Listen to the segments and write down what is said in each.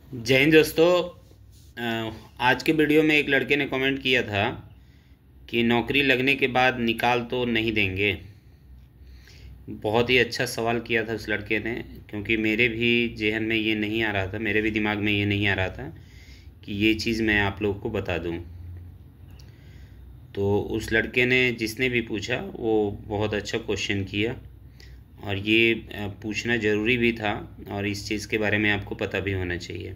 जय हिंद दोस्तों। आज के वीडियो में एक लड़के ने कमेंट किया था कि नौकरी लगने के बाद निकाल तो नहीं देंगे। बहुत ही अच्छा सवाल किया था उस लड़के ने, क्योंकि मेरे भी जहन में ये नहीं आ रहा था, मेरे भी दिमाग में ये नहीं आ रहा था कि ये चीज़ मैं आप लोगों को बता दूं। तो उस लड़के ने, जिसने भी पूछा, वो बहुत अच्छा क्वेश्चन किया और ये पूछना ज़रूरी भी था, और इस चीज़ के बारे में आपको पता भी होना चाहिए।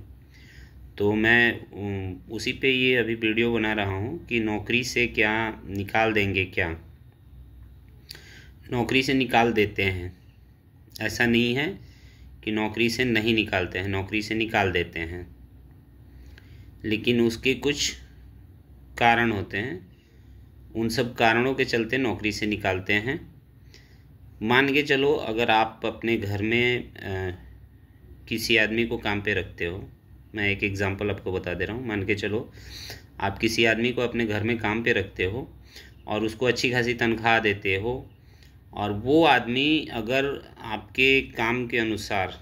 तो मैं उसी पे ये अभी वीडियो बना रहा हूँ कि नौकरी से क्या निकाल देंगे क्या। नौकरी से निकाल देते हैं, ऐसा नहीं है कि नौकरी से नहीं निकालते हैं, नौकरी से निकाल देते हैं, लेकिन उसके कुछ कारण होते हैं। उन सब कारणों के चलते नौकरी से निकालते हैं। मान के चलो, अगर आप अपने घर में किसी आदमी को काम पे रखते हो, मैं एक एग्ज़ाम्पल आपको बता दे रहा हूँ। मान के चलो आप किसी आदमी को अपने घर में काम पे रखते हो और उसको अच्छी खासी तनख्वाह देते हो, और वो आदमी अगर आपके काम के अनुसार,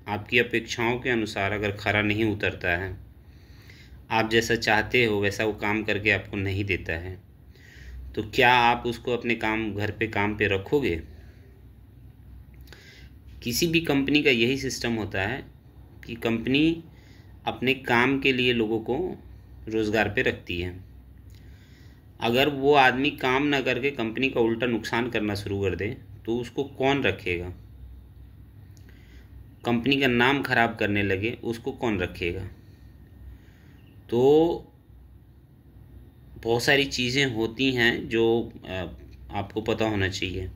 आपकी अपेक्षाओं के अनुसार अगर खरा नहीं उतरता है, आप जैसा चाहते हो वैसा वो काम करके आपको नहीं देता है, तो क्या आप उसको अपने घर पे काम पे रखोगे? किसी भी कंपनी का यही सिस्टम होता है कि कंपनी अपने काम के लिए लोगों को रोज़गार पे रखती है। अगर वो आदमी काम ना करके कंपनी का उल्टा नुकसान करना शुरू कर दे तो उसको कौन रखेगा? कंपनी का नाम खराब करने लगे, उसको कौन रखेगा? तो बहुत सारी चीज़ें होती हैं जो आपको पता होना चाहिए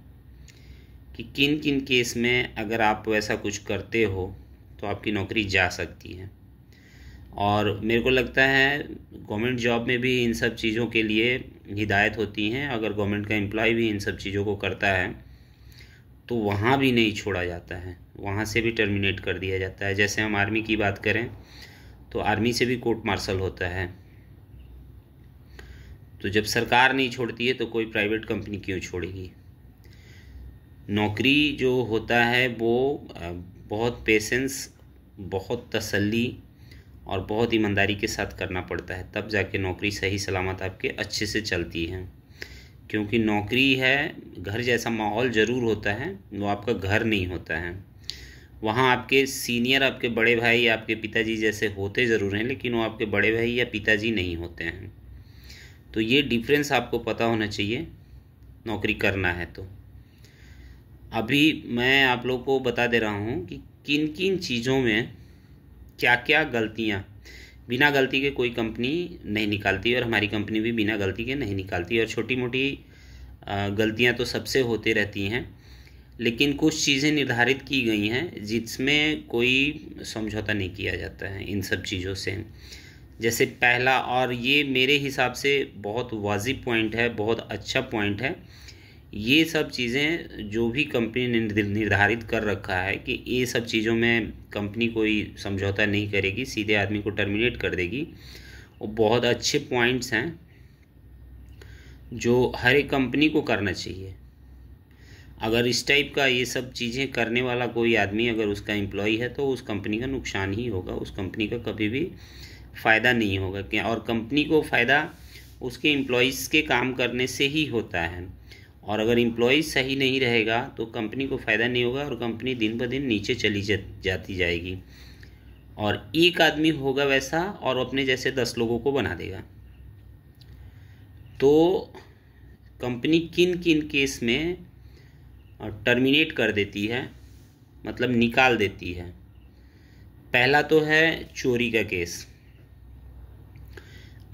कि किन किन केस में अगर आप वैसा कुछ करते हो तो आपकी नौकरी जा सकती है। और मेरे को लगता है गवर्नमेंट जॉब में भी इन सब चीज़ों के लिए हिदायत होती हैं। अगर गवर्नमेंट का एम्प्लॉय भी इन सब चीज़ों को करता है तो वहाँ भी नहीं छोड़ा जाता है, वहाँ से भी टर्मिनेट कर दिया जाता है। जैसे हम आर्मी की बात करें तो आर्मी से भी कोर्ट मार्शल होता है। तो जब सरकार नहीं छोड़ती है तो कोई प्राइवेट कंपनी क्यों छोड़ेगी? नौकरी जो होता है वो बहुत पेशेंस, बहुत तसल्ली और बहुत ईमानदारी के साथ करना पड़ता है, तब जाके नौकरी सही सलामत आपके अच्छे से चलती है। क्योंकि नौकरी है, घर जैसा माहौल ज़रूर होता है, वो आपका घर नहीं होता है। वहाँ आपके सीनियर, आपके बड़े भाई, आपके पिताजी जैसे होते ज़रूर हैं, लेकिन वो आपके बड़े भाई या पिताजी नहीं होते हैं। तो ये डिफरेंस आपको पता होना चाहिए नौकरी करना है तो। अभी मैं आप लोग को बता दे रहा हूँ कि किन किन चीज़ों में क्या क्या गलतियाँ, बिना गलती के कोई कंपनी नहीं निकालती, और हमारी कंपनी भी बिना गलती के नहीं निकालती। और छोटी मोटी गलतियाँ तो सबसे होती रहती हैं, लेकिन कुछ चीज़ें निर्धारित की गई हैं जिसमें कोई समझौता नहीं किया जाता है इन सब चीज़ों से। जैसे पहला, और ये मेरे हिसाब से बहुत वाजिब पॉइंट है, बहुत अच्छा पॉइंट है, ये सब चीज़ें जो भी कंपनी ने निर्धारित कर रखा है कि ये सब चीज़ों में कंपनी कोई समझौता नहीं करेगी, सीधे आदमी को टर्मिनेट कर देगी, वो बहुत अच्छे पॉइंट्स हैं जो हर एक कंपनी को करना चाहिए। अगर इस टाइप का ये सब चीज़ें करने वाला कोई आदमी अगर उसका एम्प्लॉय है तो उस कंपनी का नुकसान ही होगा, उस कंपनी का कभी भी फ़ायदा नहीं होगा क्या। और कंपनी को फ़ायदा उसके एम्प्लॉयज़ के काम करने से ही होता है, और अगर एम्प्लॉय सही नहीं रहेगा तो कंपनी को फ़ायदा नहीं होगा, और कंपनी दिन ब दिन नीचे चली जाती जाएगी, और एक आदमी होगा वैसा और अपने जैसे 10 लोगों को बना देगा। तो कंपनी किन किन केस में टर्मिनेट कर देती है, मतलब निकाल देती है। पहला तो है चोरी का केस।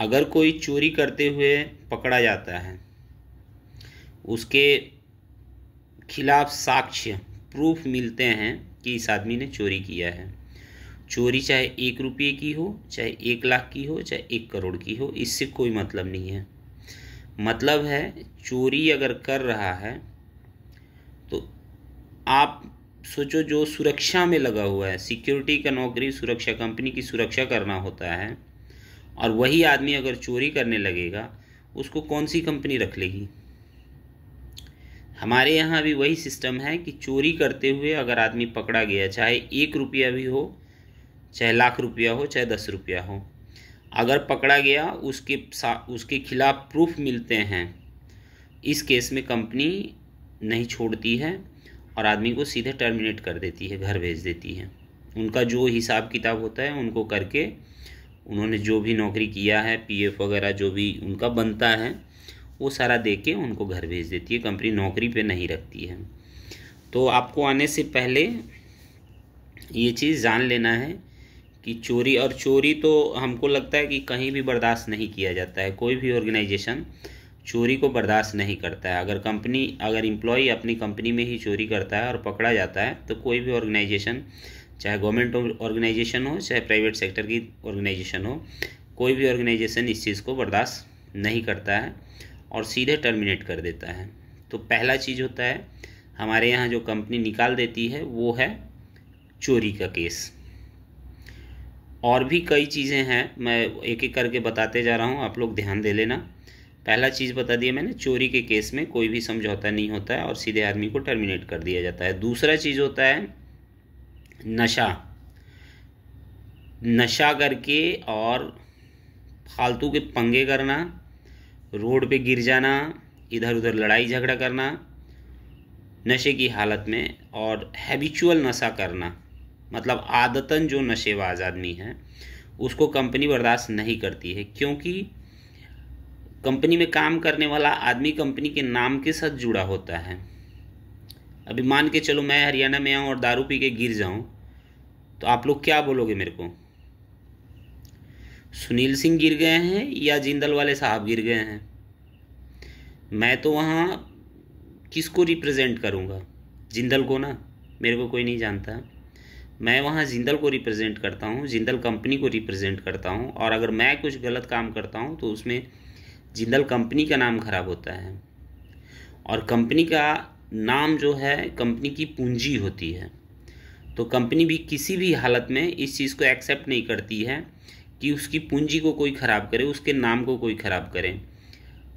अगर कोई चोरी करते हुए पकड़ा जाता है, उसके खिलाफ साक्ष्य, प्रूफ मिलते हैं कि इस आदमी ने चोरी किया है, चोरी चाहे 1 रुपये की हो, चाहे 1 लाख की हो, चाहे 1 करोड़ की हो, इससे कोई मतलब नहीं है। मतलब है, चोरी अगर कर रहा है तो आप सोचो, जो सुरक्षा में लगा हुआ है, सिक्योरिटी का नौकरी, सुरक्षा, कंपनी की सुरक्षा करना होता है, और वही आदमी अगर चोरी करने लगेगा, उसको कौन सी कंपनी रख लेगी? हमारे यहाँ भी वही सिस्टम है कि चोरी करते हुए अगर आदमी पकड़ा गया, चाहे 1 रुपया भी हो, चाहे लाख रुपया हो चाहे 10 रुपया हो। अगर पकड़ा गया उसके खिलाफ प्रूफ मिलते हैं, इस केस में कंपनी नहीं छोड़ती है और आदमी को सीधे टर्मिनेट कर देती है, घर भेज देती है। उनका जो हिसाब किताब होता है उनको करके, उन्होंने जो भी नौकरी किया है, पीएफ वगैरह जो भी उनका बनता है वो सारा दे के उनको घर भेज देती है, कंपनी नौकरी पे नहीं रखती है। तो आपको आने से पहले ये चीज़ जान लेना है कि चोरी, और चोरी तो हमको लगता है कि कहीं भी बर्दाश्त नहीं किया जाता है, कोई भी ऑर्गेनाइजेशन चोरी को बर्दाश्त नहीं करता है। अगर एम्प्लॉय अपनी कंपनी में ही चोरी करता है और पकड़ा जाता है तो कोई भी ऑर्गेनाइजेशन, चाहे गवर्नमेंट ऑर्गेनाइजेशन हो चाहे प्राइवेट सेक्टर की ऑर्गेनाइजेशन हो, कोई भी ऑर्गेनाइजेशन इस चीज़ को बर्दाश्त नहीं करता है और सीधे टर्मिनेट कर देता है। तो पहला चीज़ होता है हमारे यहाँ जो कंपनी निकाल देती है वो है चोरी का केस। और भी कई चीज़ें हैं, मैं एक एक करके बताते जा रहा हूँ, आप लोग ध्यान दे लेना। पहला चीज़ बता दिया मैंने, चोरी के केस में कोई भी समझौता नहीं होता है और सीधे आदमी को टर्मिनेट कर दिया जाता है। दूसरा चीज़ होता है नशा करके और फालतू के पंगे करना, रोड पे गिर जाना, इधर उधर लड़ाई झगड़ा करना नशे की हालत में, और हैबिचुअल नशा करना, मतलब आदतन जो नशेबाज आदमी है उसको कंपनी बर्दाश्त नहीं करती है, क्योंकि कंपनी में काम करने वाला आदमी कंपनी के नाम के साथ जुड़ा होता है। अभी मान के चलो मैं हरियाणा में आऊँ और दारू पी के गिर जाऊँ तो आप लोग क्या बोलोगे मेरे को? सुनील सिंह गिर गए हैं या जिंदल वाले साहब गिर गए हैं? मैं तो वहाँ किसको रिप्रेजेंट करूँगा? जिंदल को ना, मेरे को कोई नहीं जानता। मैं वहाँ जिंदल को रिप्रेजेंट करता हूँ, जिंदल कंपनी को रिप्रेजेंट करता हूँ, और अगर मैं कुछ गलत काम करता हूँ तो उसमें जिंदल कंपनी का नाम खराब होता है। और कंपनी का नाम जो है कंपनी की पूंजी होती है, तो कंपनी भी किसी भी हालत में इस चीज़ को एक्सेप्ट नहीं करती है कि उसकी पूंजी को कोई ख़राब करे, उसके नाम को कोई ख़राब करे।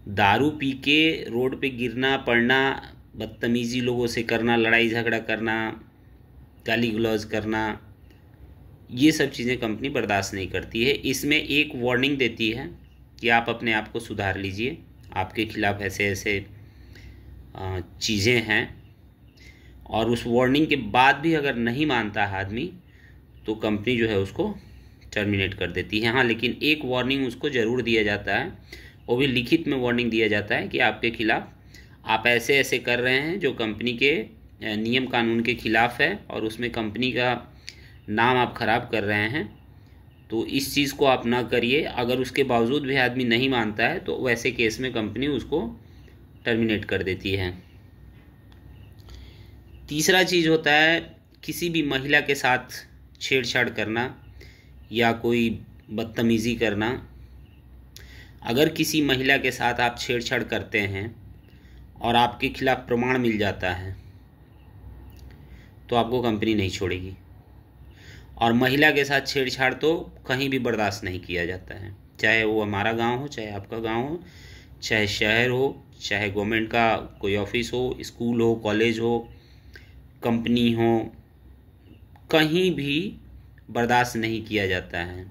दारू पी के रोड पे गिरना पड़ना, बदतमीज़ी लोगों से करना, लड़ाई झगड़ा करना, गाली गलौज करना, ये सब चीज़ें कंपनी बर्दाश्त नहीं करती है। इसमें एक वार्निंग देती है कि आप अपने आप को सुधार लीजिए, आपके खिलाफ़ ऐसे ऐसे चीज़ें हैं, और उस वार्निंग के बाद भी अगर नहीं मानता है आदमी तो कंपनी जो है उसको टर्मिनेट कर देती है। हाँ, लेकिन एक वार्निंग उसको ज़रूर दिया जाता है, वो भी लिखित में वार्निंग दिया जाता है कि आपके खिलाफ़ आप ऐसे ऐसे कर रहे हैं जो कंपनी के नियम कानून के खिलाफ़ है, और उसमें कंपनी का नाम आप ख़राब कर रहे हैं, तो इस चीज़ को आप ना करिए। अगर उसके बावजूद भी आदमी नहीं मानता है तो वैसे केस में कंपनी उसको टर्मिनेट कर देती है। तीसरा चीज़ होता है किसी भी महिला के साथ छेड़छाड़ करना या कोई बदतमीज़ी करना। अगर किसी महिला के साथ आप छेड़छाड़ करते हैं और आपके खिलाफ़ प्रमाण मिल जाता है तो आपको कंपनी नहीं छोड़ेगी। और महिला के साथ छेड़छाड़ तो कहीं भी बर्दाश्त नहीं किया जाता है, चाहे वो हमारा गांव हो, चाहे आपका गांव हो, चाहे शहर हो, चाहे गवर्नमेंट का कोई ऑफिस हो, स्कूल हो, कॉलेज हो, कंपनी हो, कहीं भी बर्दाश्त नहीं किया जाता है।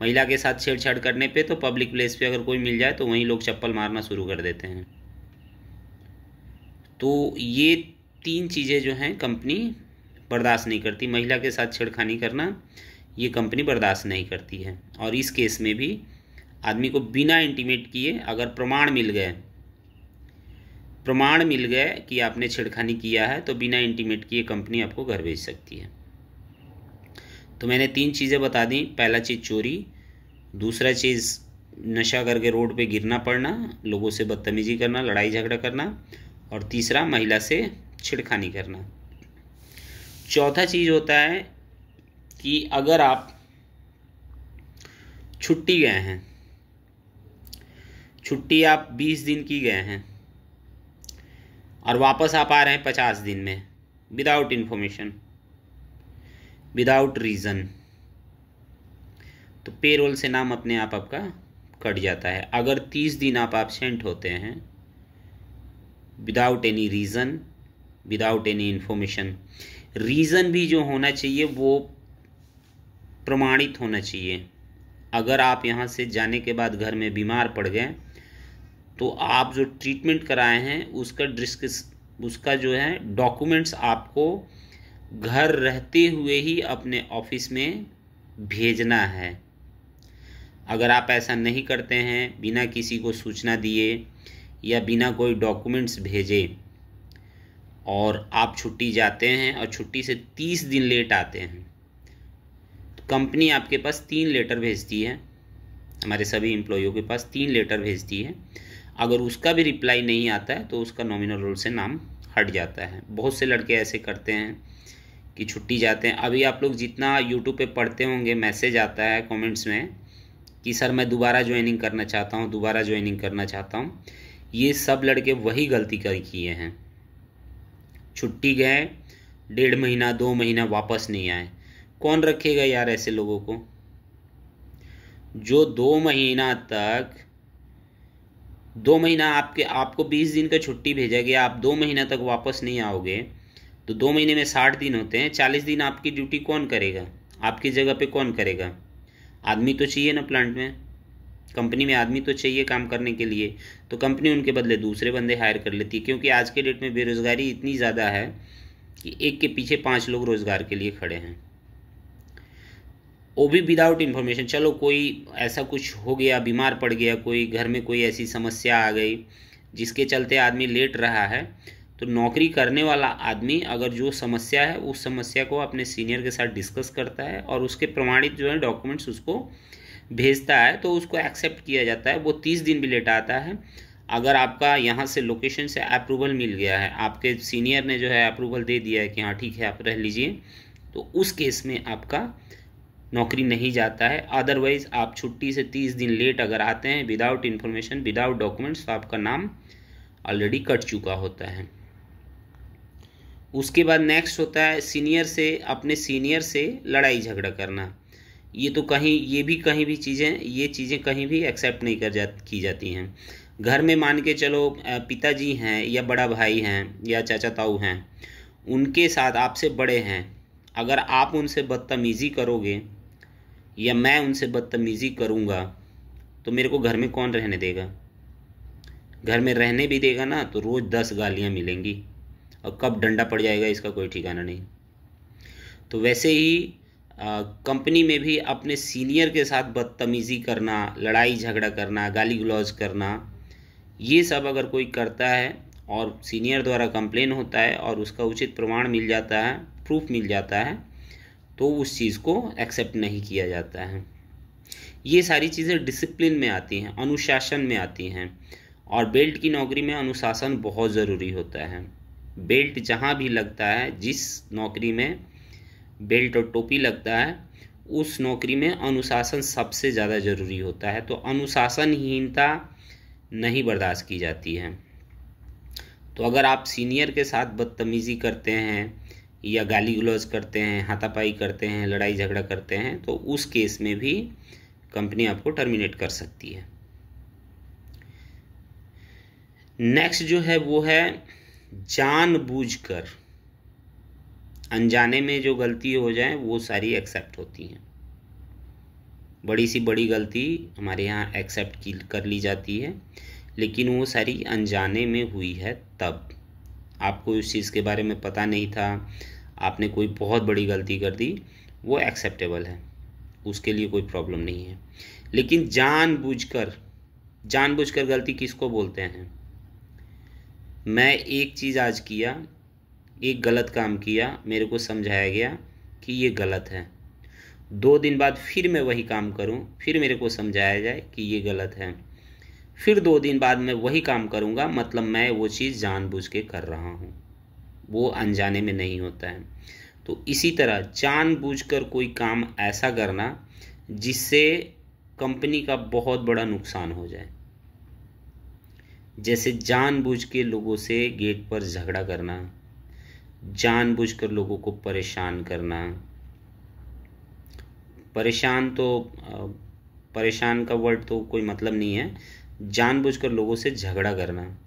महिला के साथ छेड़छाड़ करने पे तो पब्लिक प्लेस पे अगर कोई मिल जाए तो वहीं लोग चप्पल मारना शुरू कर देते हैं। तो ये 3 चीज़ें जो हैं कंपनी बर्दाश्त नहीं करती। महिला के साथ छेड़खानी करना ये कंपनी बर्दाश्त नहीं करती है, और इस केस में भी आदमी को बिना इंटीमेट किए अगर प्रमाण मिल गए कि आपने छेड़खानी किया है तो बिना इंटीमेट किए कंपनी आपको घर भेज सकती है। तो मैंने 3 चीज़ें बता दी। पहला चीज़ चोरी, दूसरा चीज़ नशा करके रोड पे गिरना पड़ना, लोगों से बदतमीज़ी करना, लड़ाई झगड़ा करना, और तीसरा महिला से छेड़खानी करना। चौथा चीज़ होता है कि अगर आप छुट्टी गए हैं, छुट्टी आप 20 दिन की गए हैं और वापस आप आ रहे हैं 50 दिन में, विदाउट इन्फॉर्मेशन, विदाउट रीज़न, तो पेरोल से नाम अपने आप आपका कट जाता है। अगर 30 दिन आप एब्सेंट होते हैं without any reason, without any information, reason भी जो होना चाहिए वो प्रमाणित होना चाहिए। अगर आप यहाँ से जाने के बाद घर में बीमार पड़ गए तो आप जो ट्रीटमेंट कराए हैं उसका जो है डॉक्यूमेंट्स आपको घर रहते हुए ही अपने ऑफिस में भेजना है। अगर आप ऐसा नहीं करते हैं, बिना किसी को सूचना दिए या बिना कोई डॉक्यूमेंट्स भेजे, और आप छुट्टी जाते हैं और छुट्टी से 30 दिन लेट आते हैं, तो कंपनी आपके पास 3 लेटर भेजती है, हमारे सभी एम्प्लॉइयों के पास 3 लेटर भेजती है। अगर उसका भी रिप्लाई नहीं आता है तो उसका नॉमिनल रोल से नाम हट जाता है। बहुत से लड़के ऐसे करते हैं कि छुट्टी जाते हैं। अभी आप लोग जितना यूट्यूब पे पढ़ते होंगे, मैसेज आता है कमेंट्स में कि सर मैं दोबारा ज्वाइनिंग करना चाहता हूँ, दोबारा ज्वाइनिंग करना चाहता हूँ। ये सब लड़के वही गलती किए हैं। छुट्टी गए, 1.5 महीना 2 महीना वापस नहीं आए। कौन रखेगा यार ऐसे लोगों को? जो 2 महीना आपको 20 दिन का छुट्टी भेजा गया, आप 2 महीना तक वापस नहीं आओगे तो 2 महीने में 60 दिन होते हैं। 40 दिन आपकी ड्यूटी कौन करेगा? आपकी जगह पे कौन करेगा? आदमी तो चाहिए ना प्लांट में, कंपनी में आदमी तो चाहिए काम करने के लिए। तो कंपनी उनके बदले दूसरे बंदे हायर कर लेती है, क्योंकि आज के डेट में बेरोज़गारी इतनी ज़्यादा है कि एक के पीछे 5 लोग रोज़गार के लिए खड़े हैं, वो भी विदाउट इन्फॉर्मेशन। चलो कोई ऐसा कुछ हो गया, बीमार पड़ गया, कोई घर में कोई ऐसी समस्या आ गई जिसके चलते आदमी लेट रहा है, तो नौकरी करने वाला आदमी अगर जो समस्या है उस समस्या को अपने सीनियर के साथ डिस्कस करता है और उसके प्रमाणित जो है डॉक्यूमेंट्स उसको भेजता है तो उसको एक्सेप्ट किया जाता है। वो 30 दिन भी लेट आता है। अगर आपका यहाँ से लोकेशन से अप्रूवल मिल गया है, आपके सीनियर ने जो है अप्रूवल दे दिया है कि हाँ ठीक है आप रह लीजिए, तो उस केस में आपका नौकरी नहीं जाता है। अदरवाइज़ आप छुट्टी से 30 दिन लेट अगर आते हैं विदाउट इन्फॉर्मेशन, विदाउट डॉक्यूमेंट्स, तो आपका नाम ऑलरेडी कट चुका होता है। उसके बाद नेक्स्ट होता है अपने सीनियर से लड़ाई झगड़ा करना। ये भी चीज़ें कहीं भी एक्सेप्ट नहीं की जाती हैं। घर में मान के चलो पिताजी हैं या बड़ा भाई हैं या चाचा ताऊ हैं, उनके साथ आपसे बड़े हैं, अगर आप उनसे बदतमीज़ी करोगे या मैं उनसे बदतमीज़ी करूँगा तो मेरे को घर में कौन रहने देगा? घर में रहने भी देगा ना तो रोज़ 10 गालियाँ मिलेंगी और कब डंडा पड़ जाएगा इसका कोई ठिकाना नहीं। तो वैसे ही कंपनी में भी अपने सीनियर के साथ बदतमीज़ी करना, लड़ाई झगड़ा करना, गाली गलौज करना, ये सब अगर कोई करता है और सीनियर द्वारा कंप्लेन होता है और उसका उचित प्रमाण मिल जाता है, प्रूफ मिल जाता है, तो उस चीज़ को एक्सेप्ट नहीं किया जाता है। ये सारी चीज़ें डिसिप्लिन में आती हैं, अनुशासन में आती हैं, और बेल्ट की नौकरी में अनुशासन बहुत ज़रूरी होता है। बेल्ट जहाँ भी लगता है, जिस नौकरी में बेल्ट और टोपी लगता है, उस नौकरी में अनुशासन सबसे ज़्यादा ज़रूरी होता है। तो अनुशासनहीनता नहीं बर्दाश्त की जाती है। तो अगर आप सीनियर के साथ बदतमीज़ी करते हैं या गाली गलौज करते हैं, हाथापाई करते हैं, लड़ाई झगड़ा करते हैं, तो उस केस में भी कंपनी आपको टर्मिनेट कर सकती है। नेक्स्ट जो है वो है जानबूझकर, अनजाने में जो गलती हो जाए वो सारी एक्सेप्ट होती हैं। बड़ी सी बड़ी गलती हमारे यहाँ एक्सेप्ट कर ली जाती है, लेकिन वो सारी अनजाने में हुई है। तब आपको उस चीज़ के बारे में पता नहीं था, आपने कोई बहुत बड़ी गलती कर दी, वो एक्सेप्टेबल है, उसके लिए कोई प्रॉब्लम नहीं है। लेकिन जानबूझकर गलती किसको बोलते हैं? मैं एक चीज़ आज किया, एक गलत काम किया, मेरे को समझाया गया कि ये गलत है, 2 दिन बाद फिर मैं वही काम करूं, फिर मेरे को समझाया जाए कि ये गलत है, फिर 2 दिन बाद मैं वही काम करूंगा, मतलब मैं वो चीज़ जानबूझ के कर रहा हूं, वो अनजाने में नहीं होता है। तो इसी तरह जानबूझकर कोई काम ऐसा करना जिससे कंपनी का बहुत बड़ा नुकसान हो जाए, जैसे जानबूझ के लोगों से गेट पर झगड़ा करना, जानबूझकर लोगों को परेशान करना। परेशान का वर्ड तो कोई मतलब नहीं है, जानबूझकर लोगों से झगड़ा करना,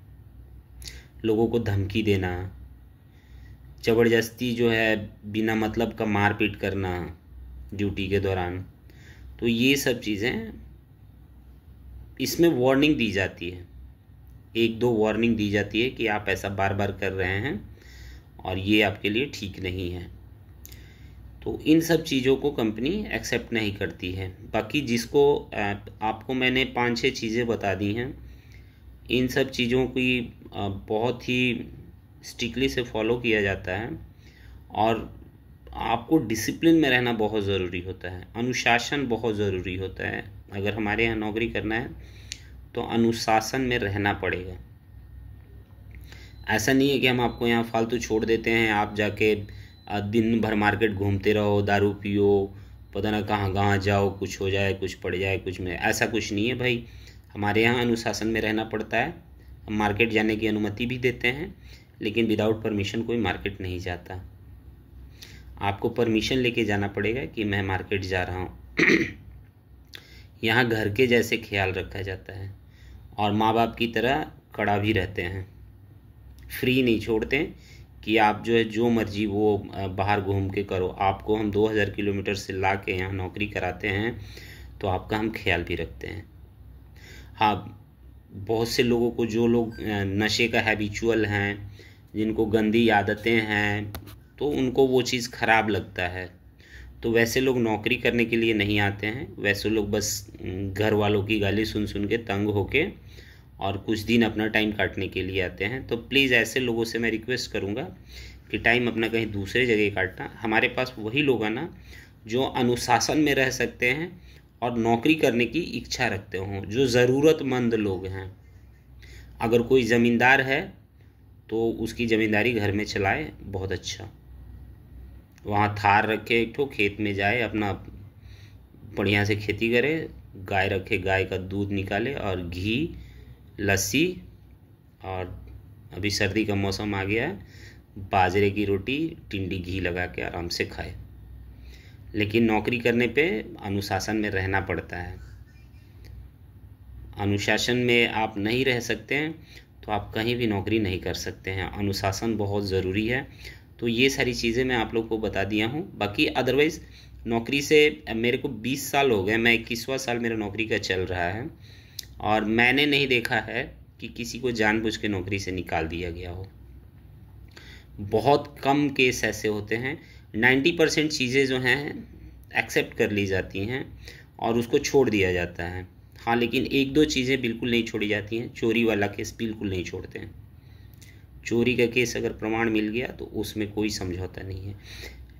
लोगों को धमकी देना, ज़बरदस्ती जो है बिना मतलब का मारपीट करना, ड्यूटी के दौरान। तो ये सब चीज़ें इसमें वार्निंग दी जाती है, 1-2 वार्निंग दी जाती है कि आप ऐसा बार बार कर रहे हैं और ये आपके लिए ठीक नहीं है। तो इन सब चीज़ों को कंपनी एक्सेप्ट नहीं करती है। बाकी जिसको आपको मैंने 5-6 चीज़ें बता दी हैं, इन सब चीज़ों की बहुत ही स्ट्रिक्टली से फॉलो किया जाता है और आपको डिसिप्लिन में रहना बहुत ज़रूरी होता है, अनुशासन बहुत ज़रूरी होता है। अगर हमारे यहाँ नौकरी करना है तो अनुशासन में रहना पड़ेगा। ऐसा नहीं है कि हम आपको यहाँ फालतू छोड़ देते हैं, आप जाके दिन भर मार्केट घूमते रहो, दारू पियो, पता ना कहाँ कहाँ जाओ, कुछ हो जाए, कुछ पड़ जाए, कुछ में ऐसा कुछ नहीं है भाई। हमारे यहाँ अनुशासन में रहना पड़ता है। हम मार्केट जाने की अनुमति भी देते हैं, लेकिन विदाउट परमिशन कोई मार्केट नहीं जाता। आपको परमिशन लेके जाना पड़ेगा कि मैं मार्केट जा रहा हूँ। यहाँ घर के जैसे ख्याल रखा जाता है और माँ बाप की तरह कड़ा भी रहते हैं। फ्री नहीं छोड़ते कि आप जो है जो मर्जी वो बाहर घूम के करो। आपको हम 2000 किलोमीटर से ला के यहाँ नौकरी कराते हैं तो आपका हम ख्याल भी रखते हैं। हाँ, बहुत से लोगों को, जो लोग नशे का हैबिचुअल हैं, जिनको गंदी आदतें हैं, तो उनको वो चीज़ ख़राब लगता है, तो वैसे लोग नौकरी करने के लिए नहीं आते हैं। वैसे लोग बस घर वालों की गाली सुन सुन के तंग होके और कुछ दिन अपना टाइम काटने के लिए आते हैं। तो प्लीज़ ऐसे लोगों से मैं रिक्वेस्ट करूँगा कि टाइम अपना कहीं दूसरे जगह काटना। हमारे पास वही लोग हैं ना जो अनुशासन में रह सकते हैं और नौकरी करने की इच्छा रखते हों, जो ज़रूरतमंद लोग हैं। अगर कोई ज़मींदार है तो उसकी ज़मींदारी घर में चलाए, बहुत अच्छा। वहाँ थार रखे, एक ठो खेत में जाए, अपना बढ़िया से खेती करे, गाय रखे, गाय का दूध निकाले और घी, लस्सी, और अभी सर्दी का मौसम आ गया है, बाजरे की रोटी टिंडी घी लगा के आराम से खाए। लेकिन नौकरी करने पे अनुशासन में रहना पड़ता है। अनुशासन में आप नहीं रह सकते हैं तो आप कहीं भी नौकरी नहीं कर सकते हैं। अनुशासन बहुत ज़रूरी है। तो ये सारी चीज़ें मैं आप लोग को बता दिया हूँ। बाकी अदरवाइज़ नौकरी से मेरे को 20 साल हो गए, मैं 21वां साल मेरा नौकरी का चल रहा है और मैंने नहीं देखा है कि किसी को जानबूझ के नौकरी से निकाल दिया गया हो। बहुत कम केस ऐसे होते हैं। 90% चीज़ें जो हैं एक्सेप्ट कर ली जाती हैं और उसको छोड़ दिया जाता है। हाँ, लेकिन 1-2 चीज़ें बिल्कुल नहीं छोड़ी जाती हैं। चोरी वाला केस बिल्कुल नहीं छोड़ते हैं। चोरी का केस अगर प्रमाण मिल गया तो उसमें कोई समझौता नहीं है।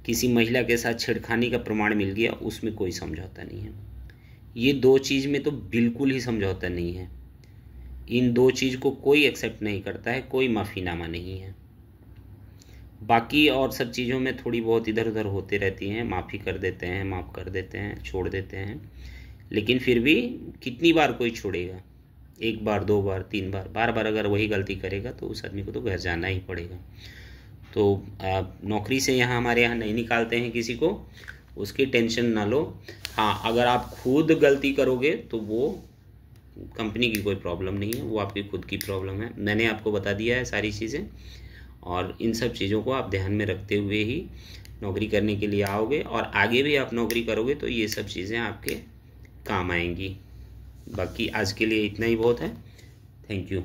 किसी महिला के साथ छेड़खानी का प्रमाण मिल गया, उसमें कोई समझौता नहीं है। ये 2 चीज़ में तो बिल्कुल ही समझौता नहीं है। इन 2 चीज़ को कोई एक्सेप्ट नहीं करता है, कोई माफ़ीनामा नहीं है। बाकी और सब चीज़ों में थोड़ी बहुत इधर उधर होते रहती हैं, माफ़ी कर देते हैं, माफ़ कर देते हैं, छोड़ देते हैं। लेकिन फिर भी कितनी बार कोई छोड़ेगा? 1 बार, 2 बार, 3 बार, बार बार अगर वही गलती करेगा तो उस आदमी को तो घर जाना ही पड़ेगा। तो नौकरी से यहाँ हमारे यहाँ नहीं निकालते हैं किसी को, उसकी टेंशन ना लो। हाँ, अगर आप खुद गलती करोगे तो वो कंपनी की कोई प्रॉब्लम नहीं है, वो आपकी खुद की प्रॉब्लम है। मैंने आपको बता दिया है सारी चीज़ें और इन सब चीज़ों को आप ध्यान में रखते हुए ही नौकरी करने के लिए आओगे और आगे भी आप नौकरी करोगे तो ये सब चीज़ें आपके काम आएंगी। बाकी आज के लिए इतना ही बहुत है। Thank you.